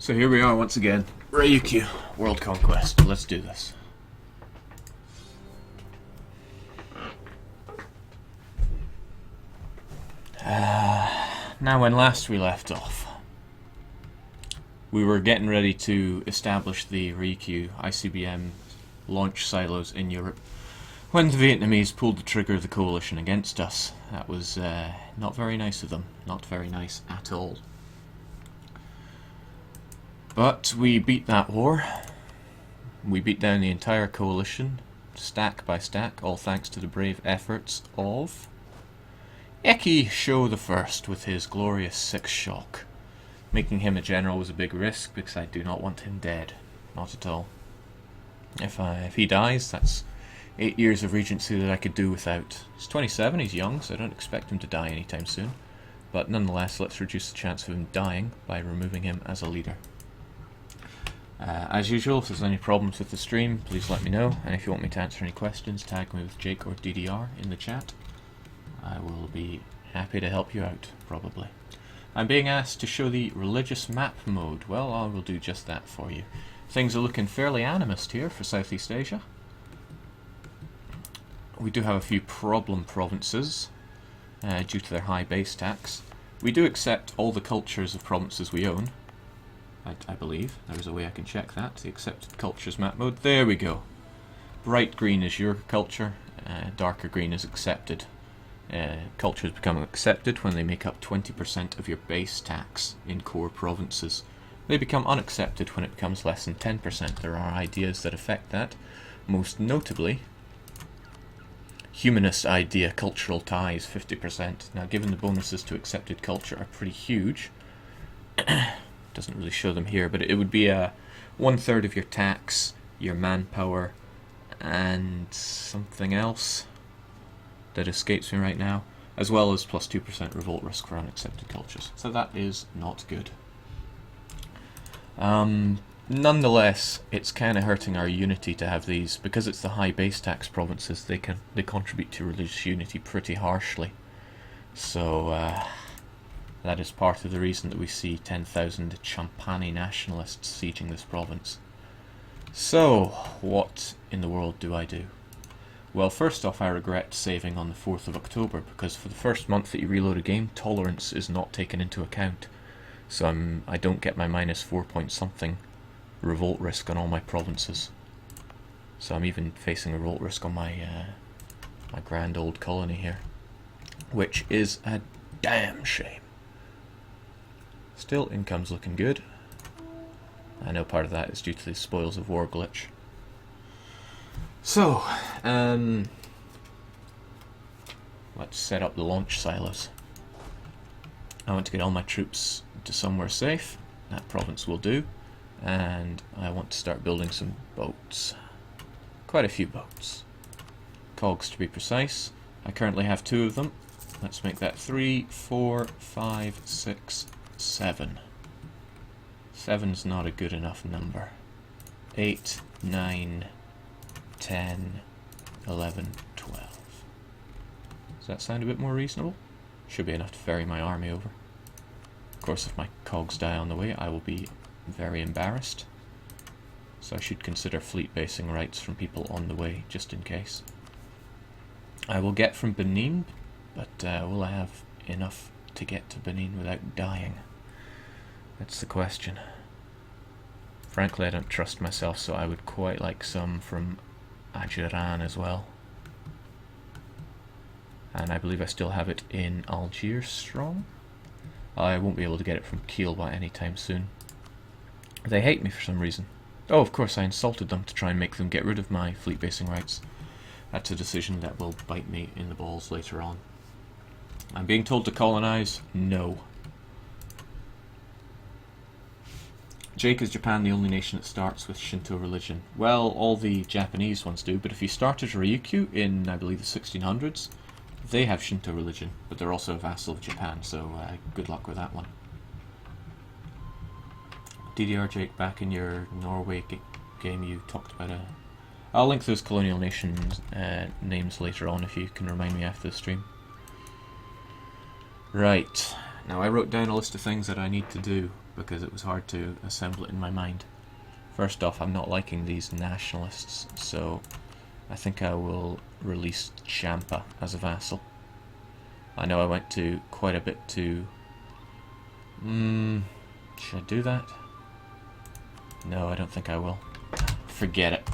So here we are once again. Ryukyu, World Conquest. Let's do this. Now when last we left off, we were getting ready to establish the Ryukyu ICBM launch silos in Europe when the Vietnamese pulled the trigger of the coalition against us. That was not very nice of them. Not very nice at all. But we beat that war. We beat down the entire coalition, stack by stack, all thanks to the brave efforts of Eki Sho the First with his glorious 6 shock. Making him a general was a big risk because I do not want him dead. Not at all. If he dies, that's 8 years of regency that I could do without. He's 27, he's young, so I don't expect him to die anytime soon. But nonetheless, let's reduce the chance of him dying by removing him as a leader. As usual, if there's any problems with the stream, please let me know, and if you want me to answer any questions, tag me with Jake or DDR in the chat. I will be happy to help you out, probably. I'm being asked to show the religious map mode. Well, I will do just that for you. Things are looking fairly animist here for Southeast Asia. We do have a few problem provinces due to their high base tax. We do accept all the cultures of provinces we own. I believe. There's a way I can check that. The accepted cultures map mode. There we go. Bright green is your culture, darker green is accepted. Cultures become accepted when they make up 20% of your base tax in core provinces. They become unaccepted when it becomes less than 10%. There are ideas that affect that. Most notably, humanist idea, cultural ties, 50%. Now, given the bonuses to accepted culture are pretty huge, doesn't really show them here, but it would be a 1/3 of your tax, your manpower, and something else that escapes me right now, as well as plus 2% revolt risk for unaccepted cultures. So that is not good. Nonetheless, it's kind of hurting our unity to have these, because it's the high base tax provinces. They contribute to religious unity pretty harshly. So that is part of the reason that we see 10,000 Champani nationalists sieging this province. So, what in the world do I do? Well, first off, I regret saving on the 4th of October, because for the first month that you reload a game, tolerance is not taken into account. So I don't get my minus 4 point something revolt risk on all my provinces. So I'm even facing a revolt risk on my my grand old colony here, which is a damn shame. Still, income's looking good. I know part of that is due to the spoils of war glitch. So, let's set up the launch silos. I want to get all my troops to somewhere safe. That province will do. And I want to start building some boats. Quite a few boats. Cogs to be precise. I currently have 2 of them. Let's make that 3, 4, 5, 6, 7. 7's not a good enough number. 8, 9, 10, 11, 12. Does that sound a bit more reasonable? Should be enough to ferry my army over. Of course, if my cogs die on the way, I will be very embarrassed. So I should consider fleet basing rights from people on the way, just in case. I will get from Benin, but will I have enough to get to Benin without dying? That's the question. Frankly, I don't trust myself, so I would quite like some from Ajiran as well. And I believe I still have it in Algiers strong. I won't be able to get it from Kiel by any time soon. They hate me for some reason. Oh, of course, I insulted them to try and make them get rid of my fleet basing rights. That's a decision that will bite me in the balls later on. I'm being told to colonize? No. Jake, is Japan the only nation that starts with Shinto religion? Well, all the Japanese ones do, but if you start as Ryukyu in, I believe, the 1600s, they have Shinto religion, but they're also a vassal of Japan, so good luck with that one. DDR, Jake, back in your Norway game you talked about I'll link those colonial nations names later on if you can remind me after the stream. Right, Now I wrote down a list of things that I need to do because it was hard to assemble it in my mind. First off, I'm not liking these nationalists, so I think I will release Champa as a vassal. I know I went to quite a bit to... should I do that? No, I don't think I will. Forget it.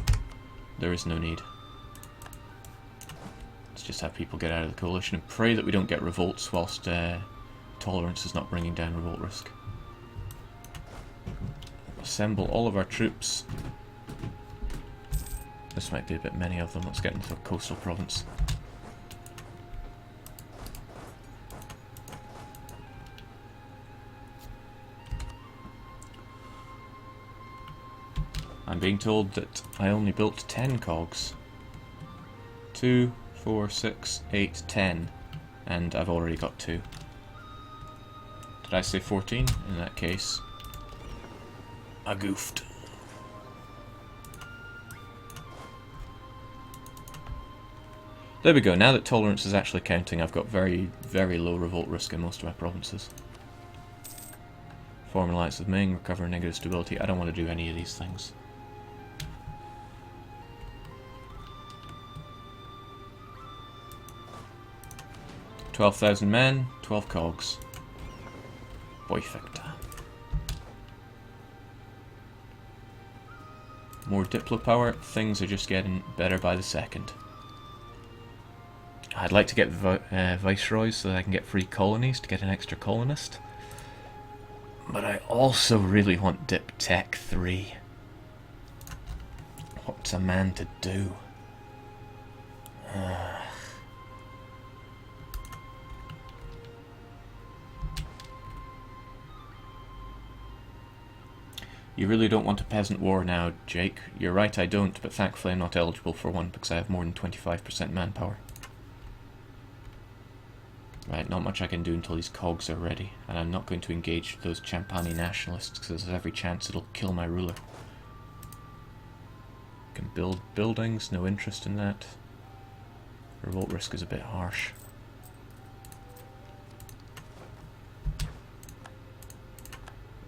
There is no need. Let's just have people get out of the coalition and pray that we don't get revolts whilst tolerance is not bringing down revolt risk. Assemble all of our troops. This might be a bit many of them. Let's get into a coastal province. I'm being told that I only built 10 cogs. 2, 4, 6, 8, 10. And I've already got 2. Did I say 14? In that case, I goofed. There we go. Now that tolerance is actually counting, I've got very, very low revolt risk in most of my provinces. Form an alliance with Ming, recover negative stability. I don't want to do any of these things. 12,000 men, 12 cogs. Perfect. More Diplo power, things are just getting better by the second. I'd like to get viceroys so that I can get free colonies to get an extra colonist. But I also really want Dip Tech 3. What's a man to do? You really don't want a peasant war now, Jake. You're right, I don't, but thankfully I'm not eligible for one because I have more than 25% manpower. Right, not much I can do until these cogs are ready, and I'm not going to engage those Champani nationalists because there's every chance it'll kill my ruler. Can build buildings, no interest in that. Revolt risk is a bit harsh.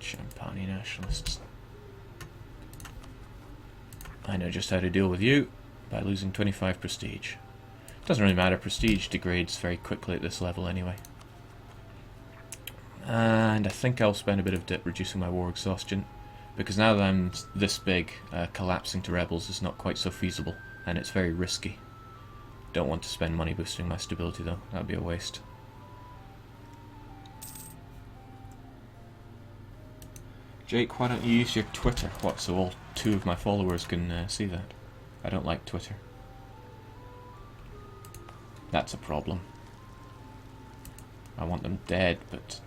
Champani nationalists. I know just how to deal with you by losing 25 prestige. Doesn't really matter, prestige degrades very quickly at this level anyway. And I think I'll spend a bit of dip reducing my war exhaustion, because now that I'm this big, collapsing to rebels is not quite so feasible, and it's very risky. Don't want to spend money boosting my stability though, that would be a waste. Jake, why don't you use your Twitter? What, so all 2 of my followers can see that? I don't like Twitter. That's a problem. I want them dead, but...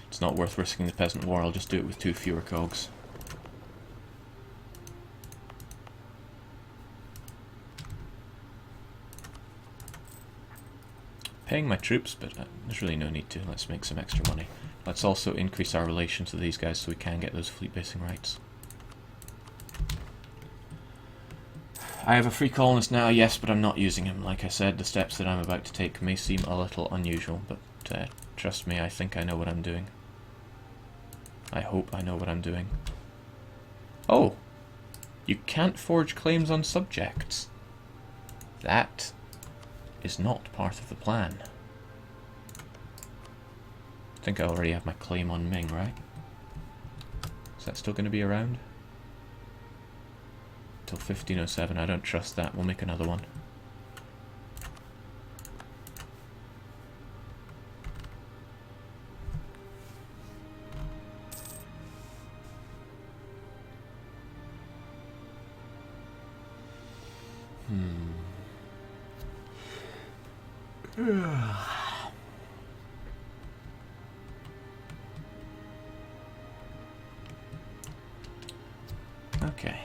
It's not worth risking the peasant war, I'll just do it with 2 fewer cogs. Paying my troops, but there's really no need to. Let's make some extra money. Let's also increase our relations with these guys so we can get those fleet basing rights. I have a free colonist now, yes, but I'm not using him. Like I said, the steps that I'm about to take may seem a little unusual, but trust me, I think I know what I'm doing. I hope I know what I'm doing. Oh! You can't forge claims on subjects. That is not part of the plan. I think I already have my claim on Ming, right? Is that still going to be around? Till 1507, I don't trust that. We'll make another one. Okay.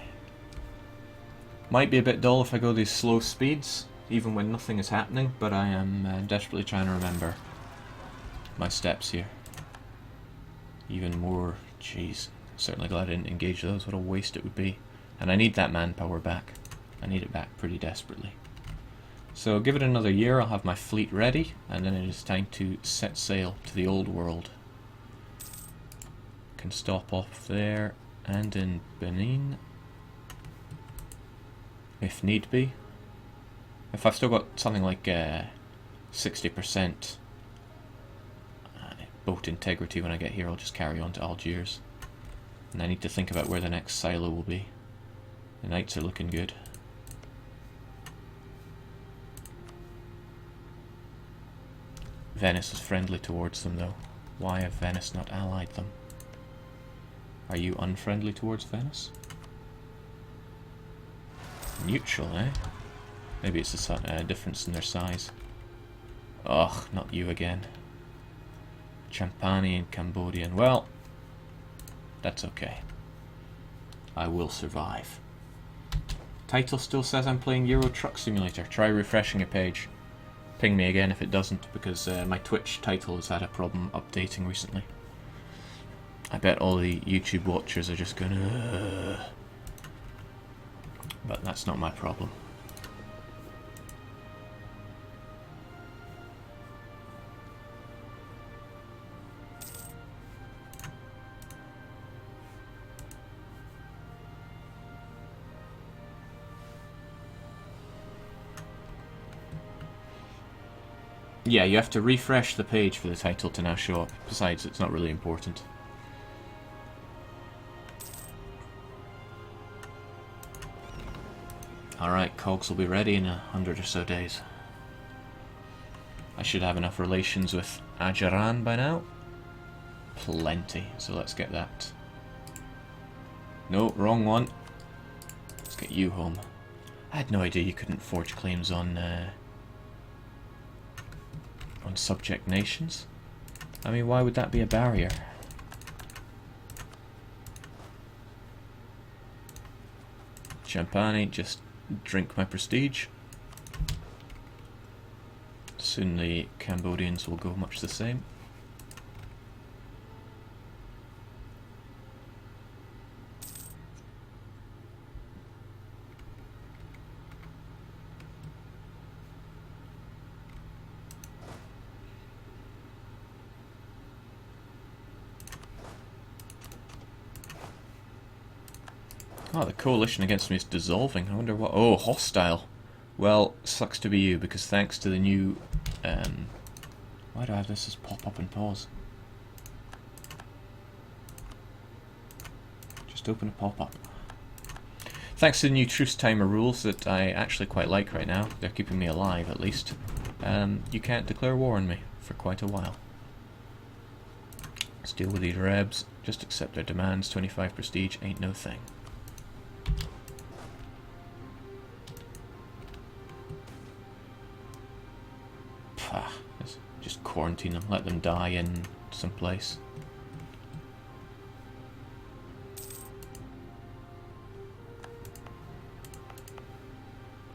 Might be a bit dull if I go these slow speeds, even when nothing is happening, but I am desperately trying to remember my steps here. Even more, jeez. Certainly glad I didn't engage those. What a waste it would be. And I need that manpower back. I need it back pretty desperately. So give it another year, I'll have my fleet ready, and then it is time to set sail to the old world. Can stop off there and in Benin, if need be. If I've still got something like 60% boat integrity when I get here, I'll just carry on to Algiers. And I need to think about where the next silo will be. The nights are looking good. Venice is friendly towards them though. Why have Venice not allied them? Are you unfriendly towards Venice? Neutral, eh? Maybe it's a difference in their size. Ugh, not you again. Champagne and Cambodian. Well, that's okay. I will survive. Title still says I'm playing Euro Truck Simulator. Try refreshing a page. Ping me again if it doesn't, because my Twitch title has had a problem updating recently. I bet all the YouTube watchers are just going to... But that's not my problem. Yeah, you have to refresh the page for the title to now show up. Besides, it's not really important. Alright, cogs will be ready in 100 or so days. I should have enough relations with Ajaran by now. Plenty, so let's get that. No, wrong one. Let's get you home. I had no idea you couldn't forge claims on subject nations. I mean, why would that be a barrier? Champagne, just drink my prestige. Soon the Cambodians will go much the same. Oh, the coalition against me is dissolving. I wonder what... Oh, hostile. Well, sucks to be you, because thanks to the new... Why do I have this as pop up and pause? Just open a pop-up. Thanks to the new truce timer rules that I actually quite like right now, they're keeping me alive at least, you can't declare war on me for quite a while. Let's deal with these rebs. Just accept their demands. 25 prestige ain't no thing. Let's just quarantine them, let them die in some place.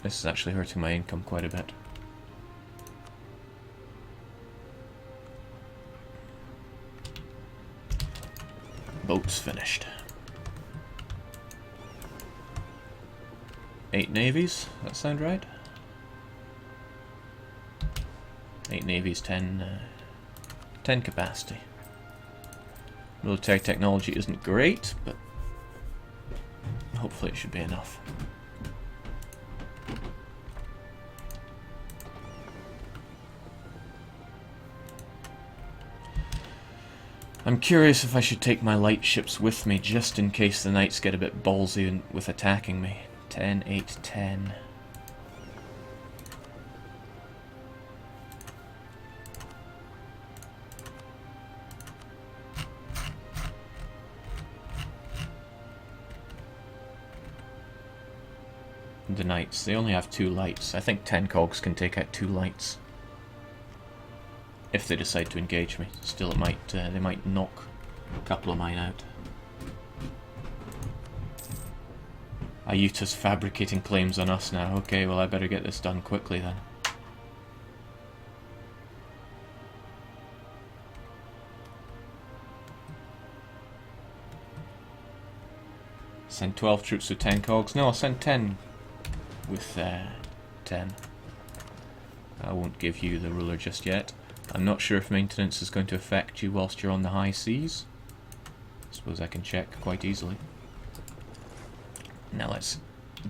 This is actually hurting my income quite a bit. Boat's finished. 8 navies, that sound right? 8 navies, 10 capacity. Military technology isn't great, but hopefully it should be enough. I'm curious if I should take my light ships with me just in case the knights get a bit ballsy with attacking me. 10, 8, 10. The knights, they only have 2 lights. I think 10 cogs can take out 2 lights. If they decide to engage me. Still, it might they might knock a couple of mine out. Ayuta's fabricating claims on us now. Okay, well I better get this done quickly then. Send 12 troops with 10 cogs. No, I'll send 10 with 10. I won't give you the ruler just yet. I'm not sure if maintenance is going to affect you whilst you're on the high seas. I suppose I can check quite easily. Now let's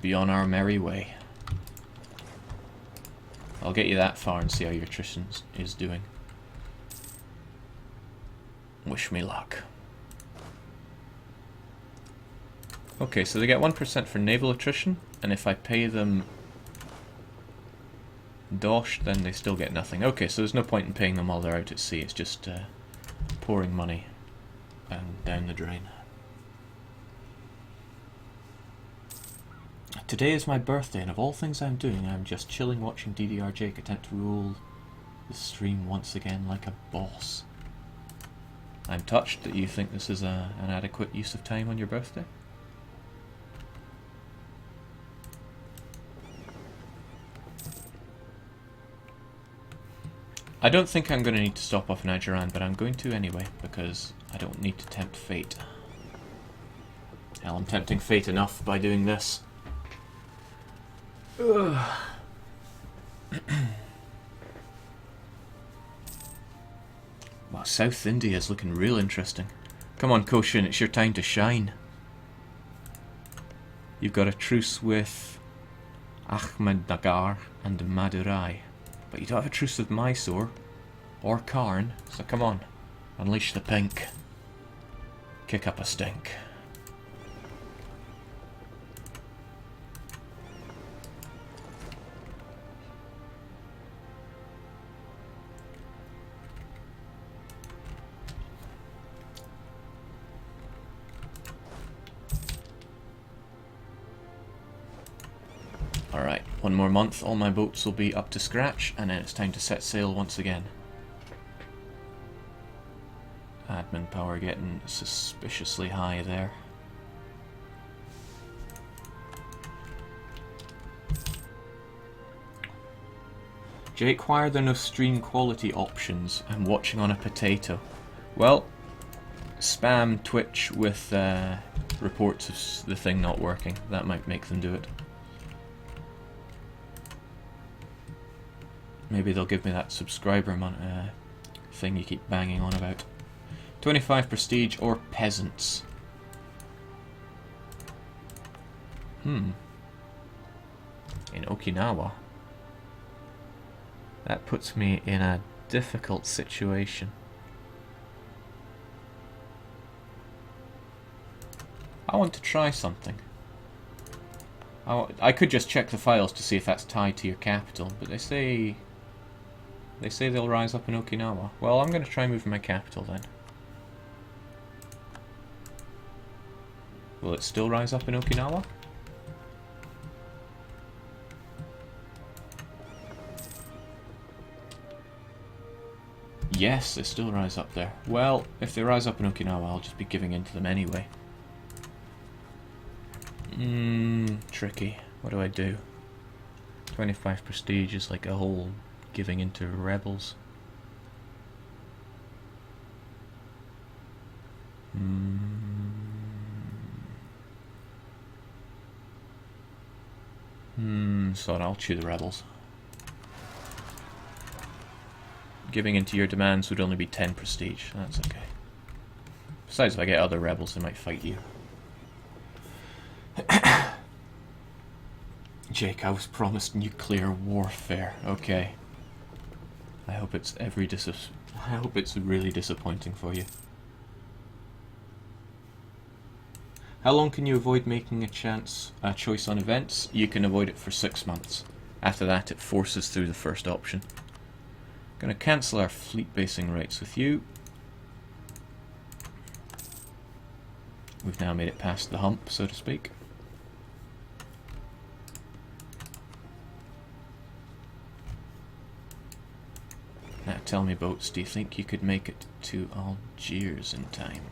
be on our merry way. I'll get you that far and see how your attrition is doing. Wish me luck. Okay, so they get 1% for naval attrition, and if I pay them dosh, then they still get nothing. Okay, so there's no point in paying them while they're out at sea. It's just pouring money and down the drain. Today is my birthday, and of all things I'm doing, I'm just chilling watching DDR Jake attempt to rule the stream once again like a boss. I'm touched that you think this is an adequate use of time on your birthday. I don't think I'm going to need to stop off in Ajiran, but I'm going to anyway, because I don't need to tempt fate. Hell, I'm tempting fate enough by doing this. Ugh. Wow, South India is looking real interesting. Come on, Koshin, it's your time to shine. You've got a truce with Ahmednagar and Madurai, but you don't have a truce with Mysore or Karn, so come on, unleash the pink. Kick up a stink. Alright, one more month, all my boats will be up to scratch, and then it's time to set sail once again. Admin power getting suspiciously high there. Jake, why are there no stream quality options? I'm watching on a potato. Well, spam Twitch with reports of the thing not working. That might make them do it. Maybe they'll give me that subscriber thing you keep banging on about. 25 prestige or peasants. In Okinawa. That puts me in a difficult situation. I want to try something. I could just check the files to see if that's tied to your capital, but they say they'll rise up in Okinawa. Well, I'm going to try moving my capital then. Will it still rise up in Okinawa? Yes, they still rise up there. Well, if they rise up in Okinawa, I'll just be giving in to them anyway. Tricky. What do I do? 25 prestige is like a whole giving into rebels. So I'll chew the rebels. Giving into your demands would only be 10 prestige. That's okay. Besides, if I get other rebels, they might fight you. Jake, I was promised nuclear warfare. Okay. I hope it's really disappointing for you. How long can you avoid making a choice on events? You can avoid it for 6 months. After that, it forces through the first option. Gonna cancel our fleet basing rights with you. We've now made it past the hump, so to speak. Now tell me, boats, do you think you could make it to Algiers in time?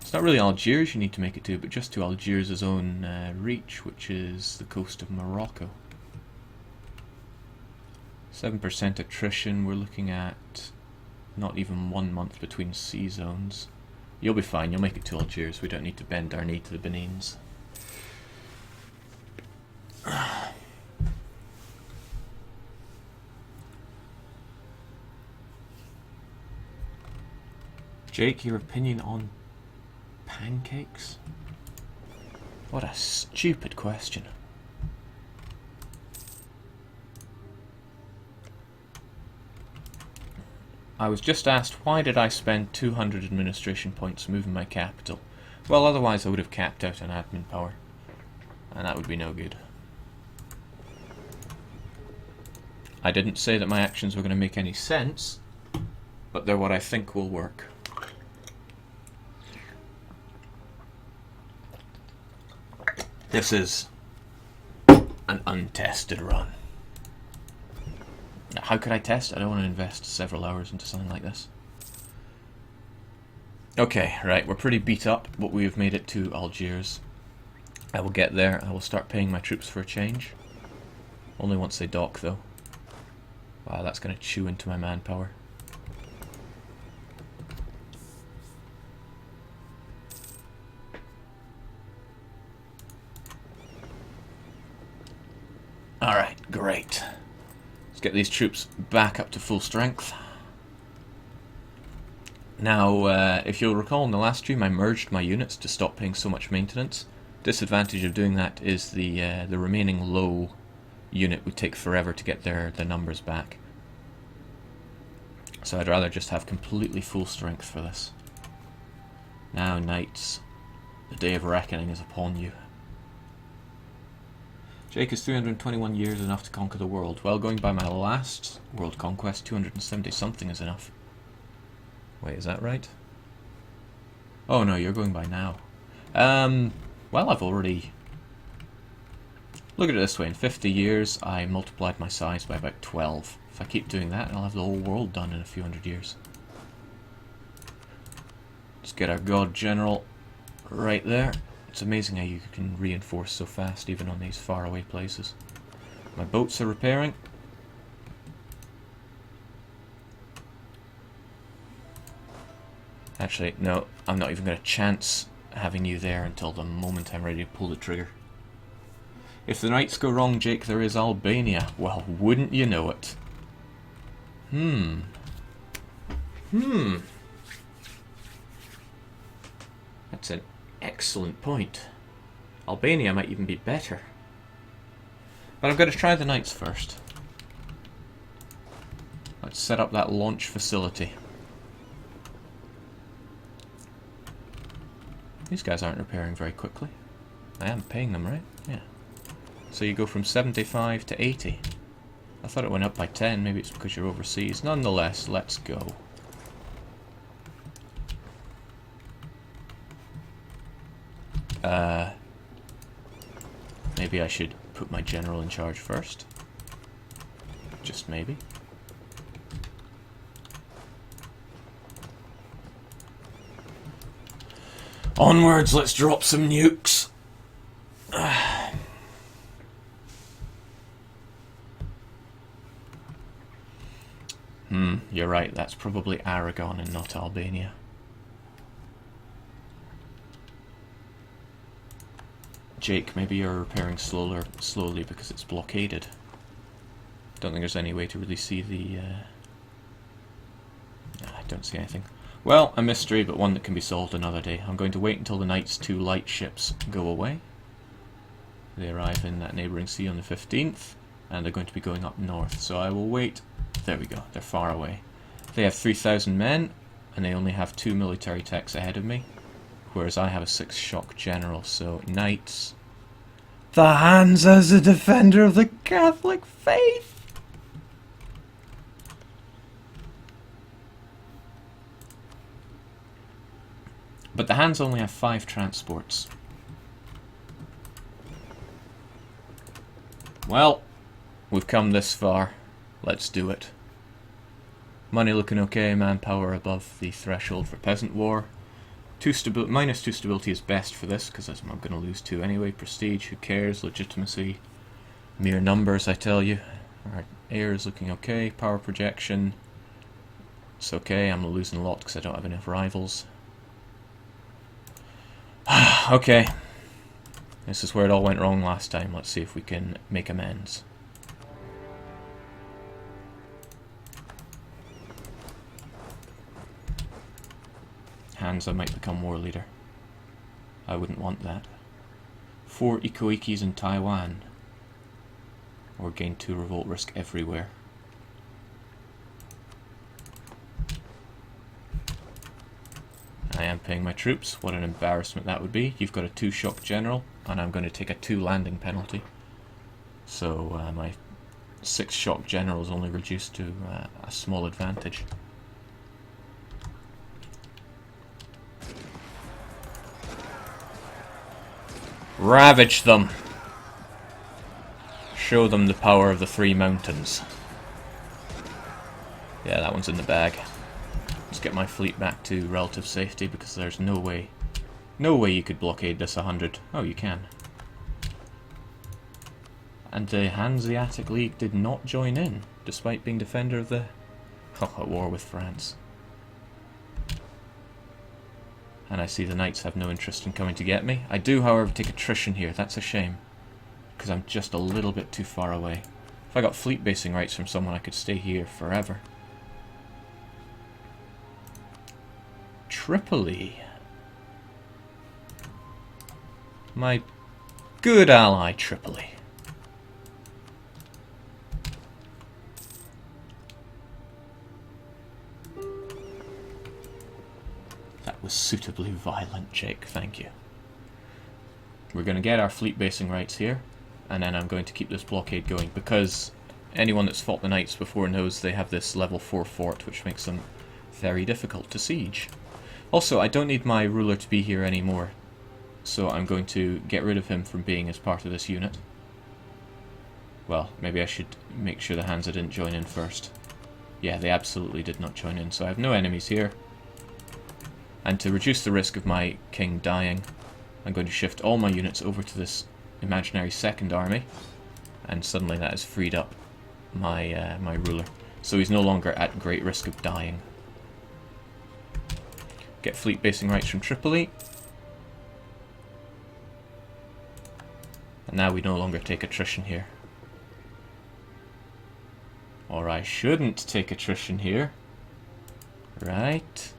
It's not really Algiers you need to make it to, but just to Algiers' own reach, which is the coast of Morocco. 7% attrition, we're looking at not even 1 month between sea zones. You'll be fine, you'll make it to Algiers. We don't need to bend our knee to the Benin's. Jake, your opinion on pancakes? What a stupid question. I was just asked why did I spend 200 administration points moving my capital? Well, otherwise I would have capped out on admin power. And that would be no good. I didn't say that my actions were going to make any sense, but they're what I think will work. This is an untested run. Now, how could I test? I don't want to invest several hours into something like this. Okay, right, we're pretty beat up, but we have made it to Algiers. I will get there. I will start paying my troops for a change. Only once they dock, though. Wow, that's going to chew into my manpower. Alright, great. Let's get these troops back up to full strength. Now, if you'll recall in the last stream, I merged my units to stop paying so much maintenance. Disadvantage of doing that is the remaining low unit would take forever to get their numbers back. So I'd rather just have completely full strength for this. Now, knights, the day of reckoning is upon you. Jake, is 321 years enough to conquer the world? Well, going by my last world conquest, 270 something is enough. Wait, is that right? Oh no, you're going by now. Well, I've already... Look at it this way, in 50 years I multiplied my size by about 12. If I keep doing that, I'll have the whole world done in a few hundred years. Let's get our god general right there. It's amazing how you can reinforce so fast, even on these faraway places. My boats are repairing. Actually, no, I'm not even going to chance having you there until the moment I'm ready to pull the trigger. If the knights go wrong, Jake, there is Albania. Well, wouldn't you know it? That's an excellent point. Albania might even be better. But I'm going to try the knights first. Let's set up that launch facility. These guys aren't repairing very quickly. I am paying them, right? Yeah. So you go from 75 to 80. I thought it went up by 10, maybe it's because you're overseas. Nonetheless, let's go. Maybe I should put my general in charge first. Just maybe. Onwards, let's drop some nukes. You're right, that's probably Aragon and not Albania. Jake, maybe you're repairing slowly because it's blockaded. Don't think there's any way to really see the... I don't see anything. Well, a mystery, but one that can be solved another day. I'm going to wait until the Knight's 2 light ships go away. They arrive in that neighbouring sea on the 15th, and they're going to be going up north, so I will wait. There we go, they're far away. They have 3,000 men, and they only have 2 military techs ahead of me, whereas I have a 6 shock general, so Knights... The hands as a defender of the Catholic faith! But the Hands only have 5 transports. Well, we've come this far. Let's do it. Money looking okay, manpower above the threshold for peasant war. Minus 2 stability is best for this, because I'm going to lose 2 anyway. Prestige, who cares? Legitimacy, mere numbers, I tell you. Our air is looking okay. Power projection, it's okay. I'm losing a lot because I don't have enough rivals. Okay. This is where it all went wrong last time. Let's see if we can make amends. Hansa might become war leader. I wouldn't want that. 4 Ikoikis in Taiwan. Or gain 2 revolt risk everywhere. I am paying my troops. What an embarrassment that would be. You've got a 2 shock general, and I'm going to take a 2 landing penalty. So my 6 shock general is only reduced to a small advantage. Ravage them! Show them the power of the 3 mountains. Yeah, that one's in the bag. Let's get my fleet back to relative safety, because there's no way you could blockade this 100. Oh, you can. And the Hanseatic League did not join in, despite being defender of the war with France. And I see the knights have no interest in coming to get me. I do, however, take attrition here. That's a shame, because I'm just a little bit too far away. If I got fleet basing rights from someone, I could stay here forever. Tripoli. My good ally, Tripoli. That was suitably violent, Jake, thank you. We're going to get our fleet basing rights here, and then I'm going to keep this blockade going, because anyone that's fought the knights before knows they have this level 4 fort, which makes them very difficult to siege. Also, I don't need my ruler to be here anymore, so I'm going to get rid of him from being as part of this unit. Well, maybe I should make sure the Hansa didn't join in first. Yeah, they absolutely did not join in, so I have no enemies here. And to reduce the risk of my king dying, I'm going to shift all my units over to this imaginary second army, and suddenly that has freed up my my ruler. So he's no longer at great risk of dying. Get fleet basing rights from Tripoli. And now we no longer take attrition here. Or I shouldn't take attrition here. Right.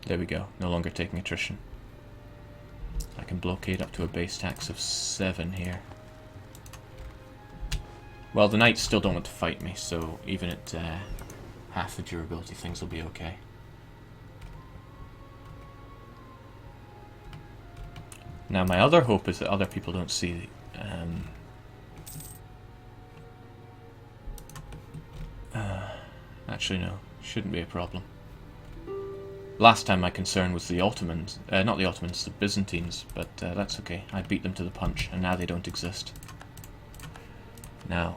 There we go. No longer taking attrition. I can blockade up to a base tax of 7 here. Well, the knights still don't want to fight me, so even at half the durability, things will be okay. Now, my other hope is that other people don't see... actually, no. Shouldn't be a problem. Last time my concern was the Ottomans. Not the Ottomans, the Byzantines, but that's okay. I beat them to the punch, and now they don't exist. Now...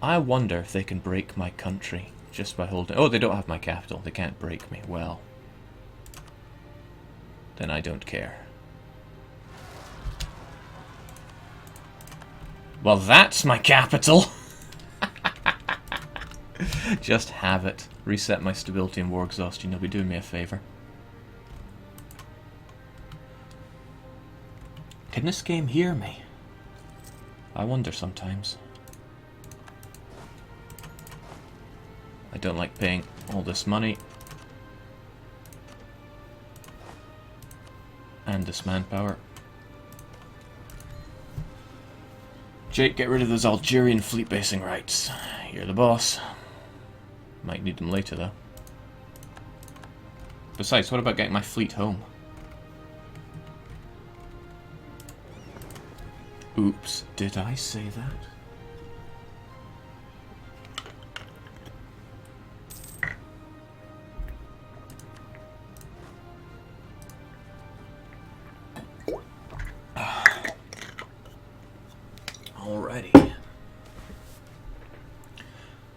I wonder if they can break my country just by holding... Oh, they don't have my capital. They can't break me. Well, then I don't care. Well, that's my capital! Just have it. Reset my stability and war exhaustion. You'll be doing me a favour. Can this game hear me? I wonder sometimes. I don't like paying all this money. And this manpower. Jake, get rid of those Algerian fleet basing rights. You're the boss. Might need them later, though. Besides, what about getting my fleet home? Oops, did I say that? Alrighty.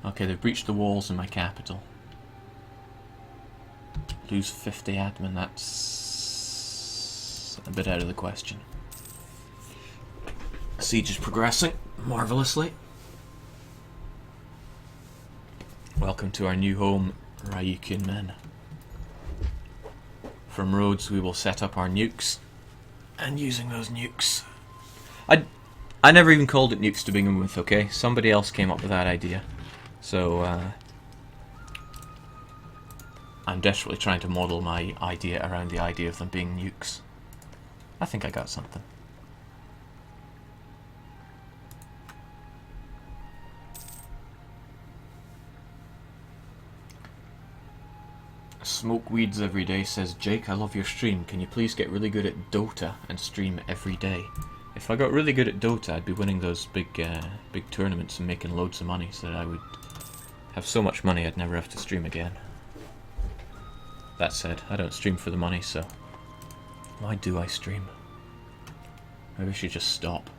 Okay, they've breached the walls in my capital. Lose 50 admin, that's a bit out of the question. Siege is progressing marvellously. Welcome to our new home, Ryukyu men. From Rhodes we will set up our nukes, and using those nukes... I never even called it nukes to begin with, okay? Somebody else came up with that idea. So, I'm desperately trying to model my idea around the idea of them being nukes. I think I got something. Smoke weeds every day says, Jake, I love your stream. Can you please get really good at Dota and stream every day? If I got really good at Dota, I'd be winning those big tournaments and making loads of money, so that I would have so much money I'd never have to stream again. That said, I don't stream for the money, so why do I stream? Maybe I should just stop.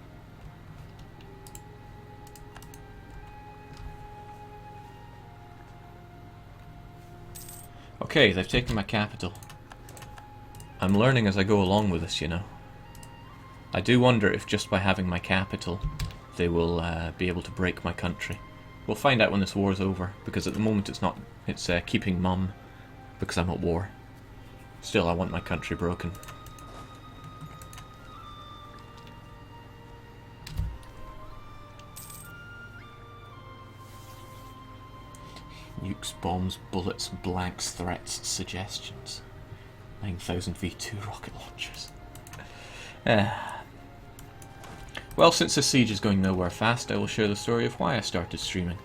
Okay, they've taken my capital. I'm learning as I go along with this, you know. I do wonder if just by having my capital, they will be able to break my country. We'll find out when this war's over, because at the moment it's not. It's keeping mum, because I'm at war. Still, I want my country broken. Nukes, bombs, bullets, blanks, threats, suggestions. 9,000 V2 rocket launchers. Well, since the siege is going nowhere fast, I will share the story of why I started streaming.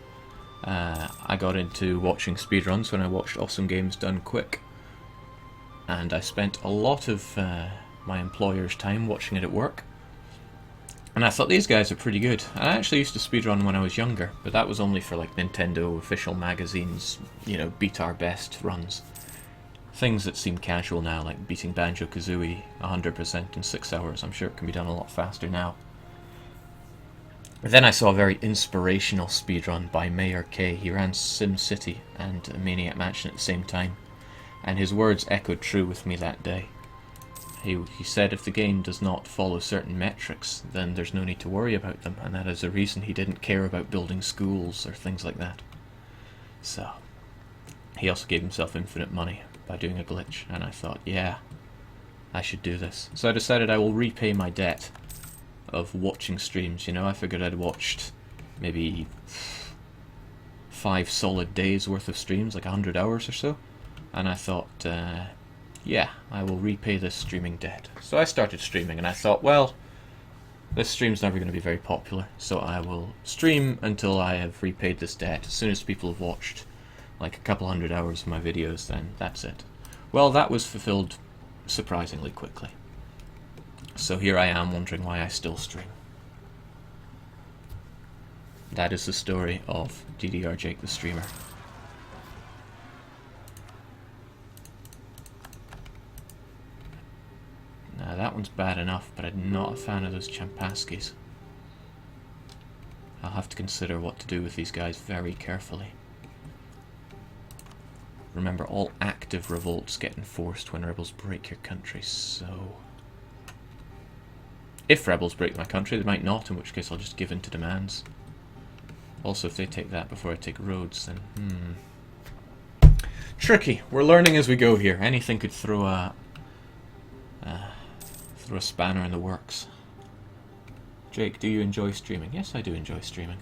I got into watching speedruns when I watched Awesome Games Done Quick. And I spent a lot of my employer's time watching it at work. And I thought these guys are pretty good. I actually used to speedrun when I was younger, but that was only for like Nintendo official magazines, you know, beat our best runs. Things that seem casual now, like beating Banjo-Kazooie 100% in 6 hours. I'm sure it can be done a lot faster now. Then I saw a very inspirational speedrun by Mayor K. He ran SimCity and Maniac Mansion at the same time, and his words echoed true with me that day. He said if the game does not follow certain metrics, then there's no need to worry about them, and that is a reason he didn't care about building schools or things like that. So, he also gave himself infinite money by doing a glitch, and I thought, yeah, I should do this. So I decided I will repay my debt of watching streams, you know. I figured I'd watched maybe 5 solid days worth of streams, like 100 hours or so, and I thought, yeah, I will repay this streaming debt. So I started streaming, and I thought, well, this stream's never going to be very popular, so I will stream until I have repaid this debt. As soon as people have watched like a couple hundred hours of my videos, then that's it. Well, that was fulfilled surprisingly quickly. So here I am wondering why I still stream. That is the story of DDR Jake the Streamer. Now that one's bad enough, but I'm not a fan of those Champaskis. I'll have to consider what to do with these guys very carefully. Remember, all active revolts get enforced when rebels break your country, so... If rebels break my country, they might not, in which case I'll just give in to demands. Also, if they take that before I take Rhodes, then tricky. We're learning as we go here. Anything could throw a spanner in the works. Jake, do you enjoy streaming? Yes, I do enjoy streaming.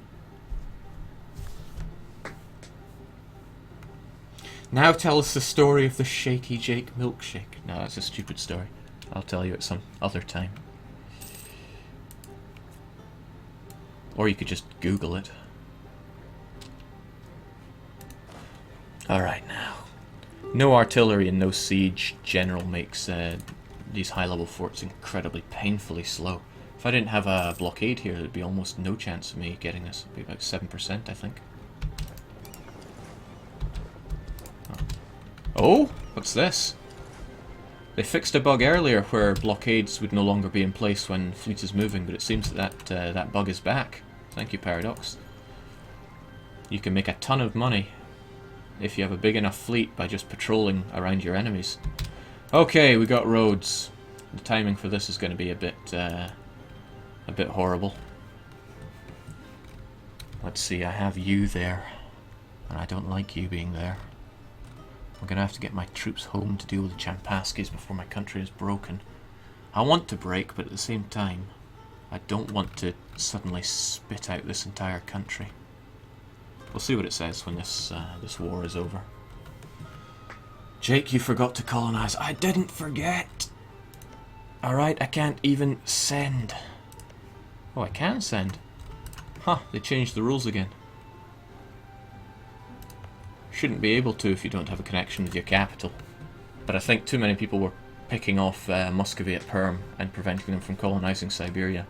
Now tell us the story of the Shaky Jake milkshake. No, that's a stupid story. I'll tell you at some other time. Or you could just Google it. Alright now. No artillery and no siege general makes these high-level forts incredibly painfully slow. If I didn't have a blockade here, there'd be almost no chance of me getting this. It'd be about 7%, I think. Oh, what's this? They fixed a bug earlier where blockades would no longer be in place when fleet is moving, but it seems that that bug is back. Thank you, Paradox. You can make a ton of money if you have a big enough fleet by just patrolling around your enemies. Okay, we got Rhodes. The timing for this is going to be a bit horrible. Let's see, I have you there, and I don't like you being there. I'm gonna have to get my troops home to deal with the Champaskis before my country is broken. I want to break, but at the same time, I don't want to suddenly spit out this entire country. We'll see what it says when this war is over. Jake, you forgot to colonize. I didn't forget! Alright, I can't even send. Oh, I can send. Huh, they changed the rules again. Shouldn't be able to if you don't have a connection with your capital. But I think too many people were picking off Muscovy at Perm and preventing them from colonizing Siberia.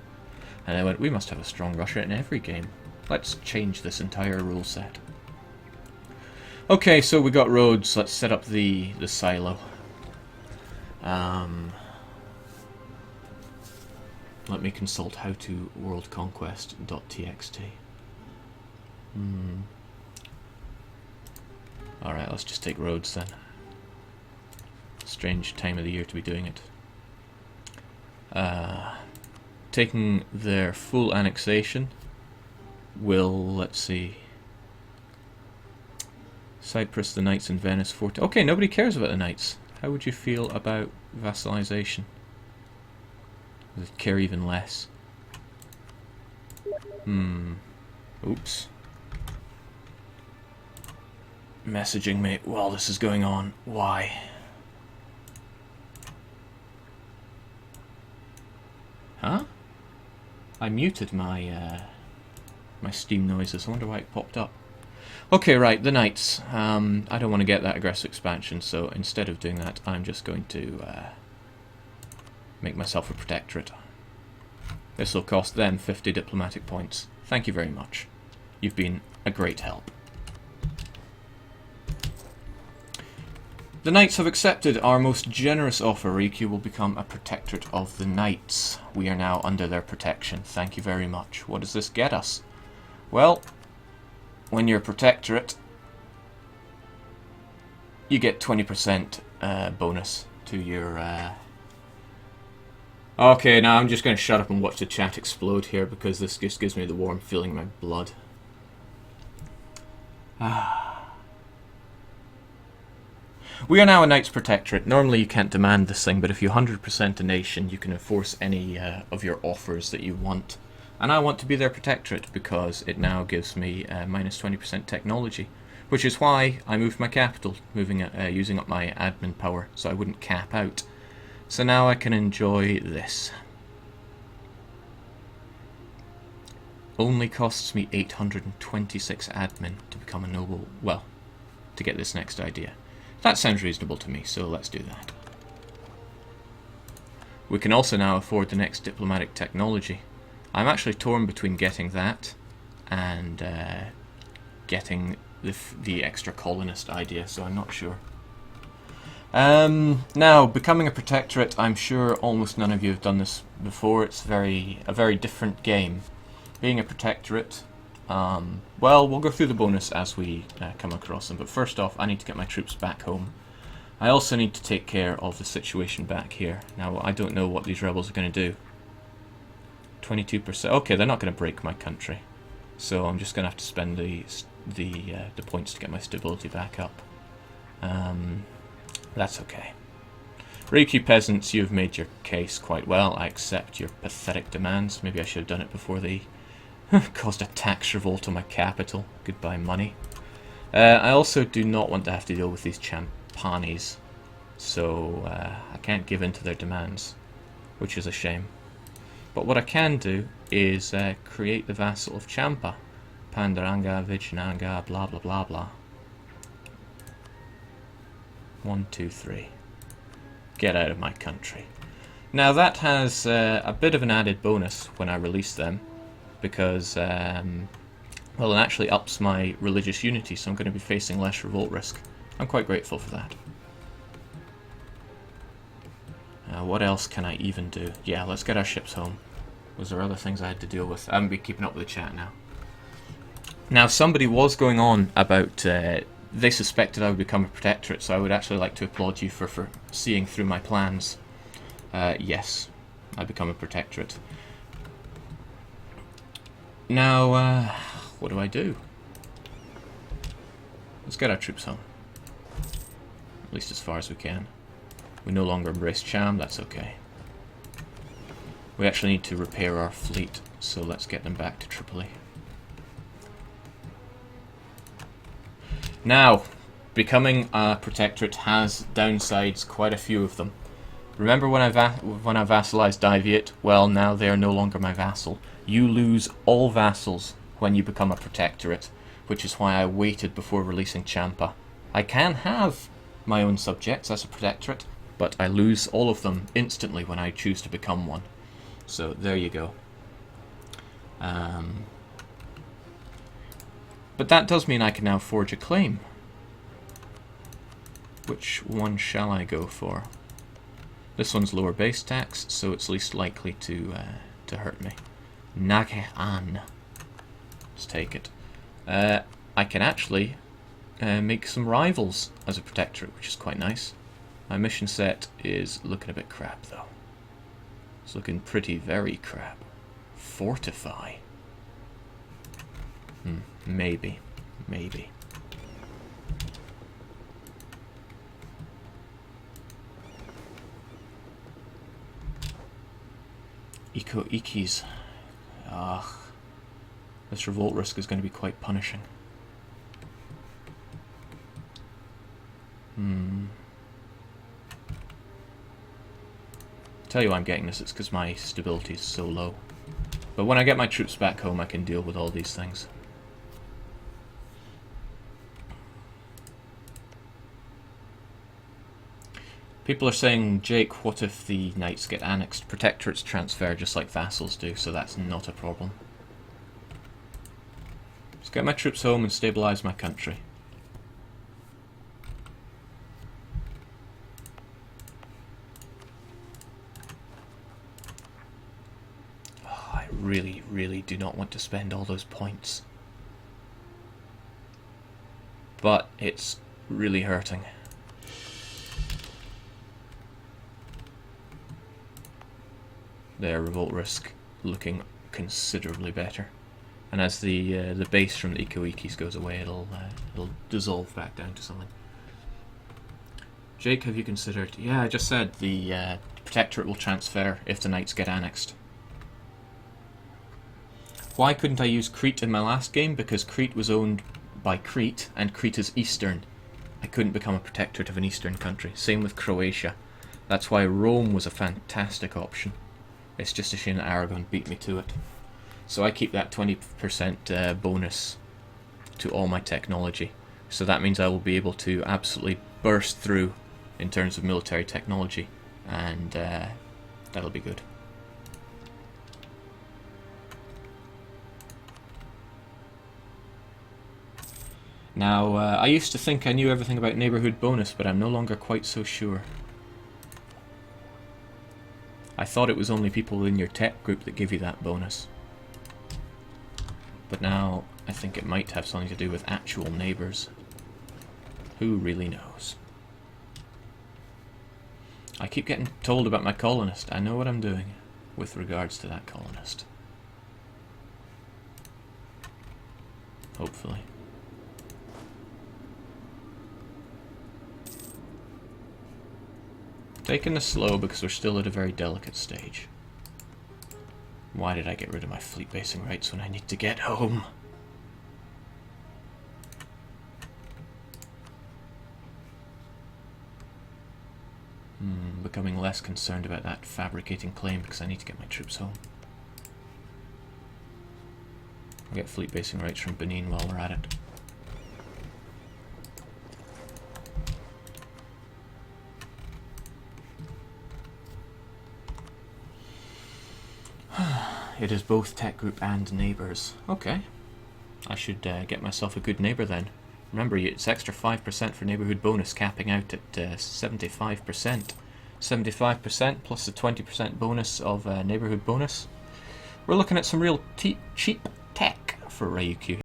And they went, we must have a strong Russia in every game. Let's change this entire rule set. Okay, so we got roads. Let's set up the silo. Let me consult how to worldconquest.txt. Alright, let's just take roads then. Strange time of the year to be doing it. Taking their full annexation will, let's see, Cyprus, the Knights, and Venice, 40. Okay, nobody cares about the Knights. How would you feel about vassalization? They care even less. Oops. Messaging me while this is going on. Why? Huh? I muted my my Steam noises. I wonder why it popped up. Okay, right, the Knights. I don't want to get that aggressive expansion, so instead of doing that, I'm just going to make myself a protectorate. This will cost them 50 diplomatic points. Thank you very much. You've been a great help. The Knights have accepted our most generous offer. Ryukyu will become a protectorate of the Knights. We are now under their protection. Thank you very much. What does this get us? Well, when you're a protectorate, you get 20% bonus to your... Okay, now I'm just going to shut up and watch the chat explode here because this just gives me the warm feeling in my blood. We are now a Knights Protectorate. Normally you can't demand this thing, but if you 100% a nation, you can enforce any of your offers that you want. And I want to be their Protectorate because it now gives me minus 20% technology, which is why I moved my capital, using up my admin power so I wouldn't cap out. So now I can enjoy this. Only costs me 826 admin to become a noble, well, to get this next idea. That sounds reasonable to me, so let's do that. We can also now afford the next diplomatic technology. I'm actually torn between getting that and getting the extra colonist idea, so I'm not sure. Now, becoming a protectorate, I'm sure almost none of you have done this before. It's a very different game. Being a protectorate, well, we'll go through the bonus as we come across them, but first off, I need to get my troops back home. I also need to take care of the situation back here. Now, I don't know what these rebels are going to do. 22%. Okay, they're not going to break my country, so I'm just going to have to spend the points to get my stability back up. That's okay. Ryukyu peasants, you've made your case quite well. I accept your pathetic demands. Maybe I should have done it before they caused a tax revolt on my capital. Goodbye, money. I also do not want to have to deal with these Champanis, so I can't give in to their demands, which is a shame. But what I can do is create the vassal of Champa. Panduranga, Vijayanaga, blah blah blah blah. 1, 2, 3. Get out of my country. Now that has a bit of an added bonus when I release them, because well, it actually ups my religious unity, so I'm going to be facing less revolt risk. I'm quite grateful for that. What else can I even do? Yeah, let's get our ships home. Was there other things I had to deal with? I haven't been keeping up with the chat now. Now, somebody was going on about they suspected I would become a protectorate, so I would actually like to applaud you for seeing through my plans. Yes, I become a protectorate. Now, what do I do? Let's get our troops home. At least as far as we can. We no longer embrace Cham, that's okay. We actually need to repair our fleet, so let's get them back to Tripoli. Now, becoming a protectorate has downsides, quite a few of them. Remember when I vassalized Diviate? Well, now they are no longer my vassal. You lose all vassals when you become a protectorate, which is why I waited before releasing Champa. I can have my own subjects as a protectorate, but I lose all of them instantly when I choose to become one. So there you go. But that does mean I can now forge a claim. Which one shall I go for? This one's lower base tax, so it's least likely to hurt me. Nagehan. Let's take it. I can actually make some rivals as a protectorate, which is quite nice. My mission set is looking a bit crap, though. It's looking very crap. Fortify. Maybe. Ikis. Ugh. This revolt risk is going to be quite punishing. Tell you why I'm getting this, it's because my stability is so low. But when I get my troops back home, I can deal with all these things. People are saying, Jake, what if the knights get annexed? Protectorates transfer just like vassals do, so that's not a problem. Let's get my troops home and stabilize my country. Oh, I really do not want to spend all those points. But it's really hurting. Their revolt risk looking considerably better, and as the base from the Ikoikis goes away, it'll dissolve back down to something. Jake, have you considered? Yeah, I just said the protectorate will transfer if the knights get annexed. Why couldn't I use Crete in my last game? Because Crete was owned by Crete, and Crete is Eastern. I couldn't become a protectorate of an Eastern country. Same with Croatia. That's why Rome was a fantastic option. It's just a shame that Aragon beat me to it. So I keep that 20% bonus to all my technology. So that means I will be able to absolutely burst through in terms of military technology. And that'll be good. Now, I used to think I knew everything about neighbourhood bonus, but I'm no longer quite so sure. I thought it was only people in your tech group that give you that bonus. But now, I think it might have something to do with actual neighbours. Who really knows? I keep getting told about my colonist. I know what I'm doing with regards to that colonist. Hopefully. Taking this slow because we're still at a very delicate stage. Why did I get rid of my fleet basing rights when I need to get home? Becoming less concerned about that fabricating claim because I need to get my troops home. I'll get fleet basing rights from Benin while we're at it. It is both tech group and neighbours. Okay. I should get myself a good neighbour then. Remember, it's extra 5% for neighbourhood bonus, capping out at 75%. 75% plus the 20% bonus of neighbourhood bonus. We're looking at some real cheap tech for Ryukyu.